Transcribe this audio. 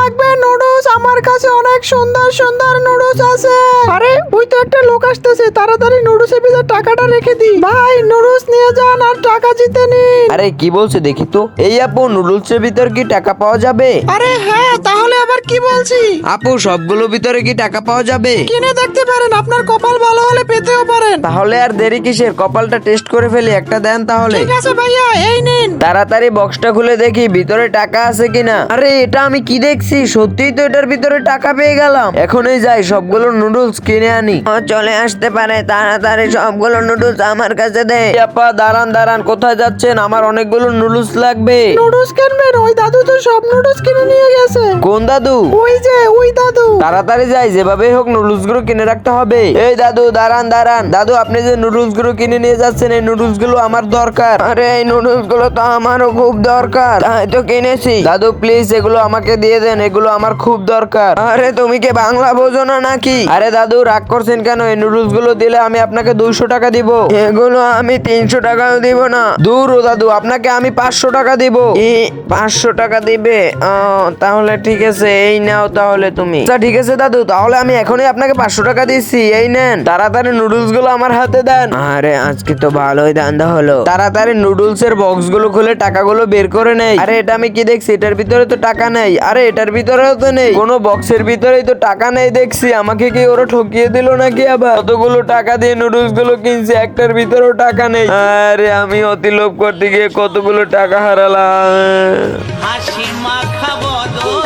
লাগবে নুডলস? আমার কাছে অনেক সুন্দর সুন্দর নুডলস আছে। আরে ওই তো একটা লোক আসতেছে, তাড়াতাড়ি নুডলসের ভিতরে টাকাটা রেখে দি। ভাই নুডলস নিয়ে যান আর টাকা জিতে নিন। আরে কি বলছে দেখি তো। এই আপু, নুডলসের ভিতর কি টাকা পাওয়া যাবে? আরে হ্যাঁ, তাহলে আবার কি বলছি? আপু, সবগুলো ভিতরে কি টাকা পাওয়া যাবে? কিনে দেখতে পারেন, আপনার কপাল ভালো হলে পেতেও পারেন। তাহলে আর দেরি কিসের, কপালটা টেস্ট করে ফেলি, একটা দেন তাহলে। ঠিক আছে ভাইয়া, এই নিন। তাড়াতাড়ি বক্সটা খুলে দেখি ভিতরে টাকা আছে কিনা। আরে এটা আমি কি দেখছি, সত্যিই তো এটার ভিতরে টাকা পেয়ে গেলাম। এখনই যাই সবগুলো নুডলস কিনে আনি। চলে আসতে পারে, তাড়াতাড়ি সবগুলো নুডলস আমার কাছে দে। আপা দাঁড়ান দাঁড়ান, কোথায় যাচ্ছেন? আমার অনেকগুলো নুডলস লাগবে। নুডলস কিনবেন? ওই দাদু তো সব নুডলস কিনে নিয়ে গেছে। কোন দাদু? ওই যে ওই দাদু। তাড়াতাড়ি যাই, যেভাবে হোক নুডলস গুলো কিনে রাখতে হবে। এই দাদু দাঁড়ান দাঁড়ান। দাদু, আপনি যে নুডলস গুলো কিনে নিয়ে যাচ্ছেন, এই নুডলস গুলো আমার দরকার। আরে এই নুডলস গুলো তো আমারও খুব দরকার, তাই তো কিনেছি। দাদু প্লিজ এগুলো আমাকে দিয়ে দেন, এগুলো আমার খুব দরকার। আরে তুমি কি বাংলা বোঝো না নাকি? আরে দাদু রাগ করছেন কেন? এই নুডলস গুলো দিলে আমি আপনাকে 200 টাকা দিব। এগুলো আমি 300 টাকাও দিব না। দূর ও দাদু, আপনাকে আমি 500 টাকা দিব। 500 টাকা দিবে? তাহলে ঠিক আছে, এই নাও তাহলে তুমি। আচ্ছা ঠিক আছে দাদু, তাহলে আমি এখনই আপনাকে 500 টাকা দিচ্ছি, এই নেন। তাড়াতাড়ি নুডলস গুলো আমার হাতে দেন। আরে আজকে তো ভালোই ধান্দা হলো। তাড়াতাড়ি নুডলস এর বক্স গুলো খুলে টাকাগুলো বের করে নেই। আরে এটা আমি কি দেখছি, এটার ভিতরে তো টাকা নেই। আরে এটার ভিতরেও তো নেই, কোনো বক্সের ভিতরেই তো টাকা নেই দেখছি। আমাকে কি ওরা ঠকিয়ে দিল নাকি? আবার কতগুলো টাকা দিয়ে নুডলস গুলো কিনছি, একটার ভিতরেও টাকা নেই। আরে আমি অতি লোভ করতে গিয়ে কতগুলো টাকা হারালাম। হাসি মাখা বদন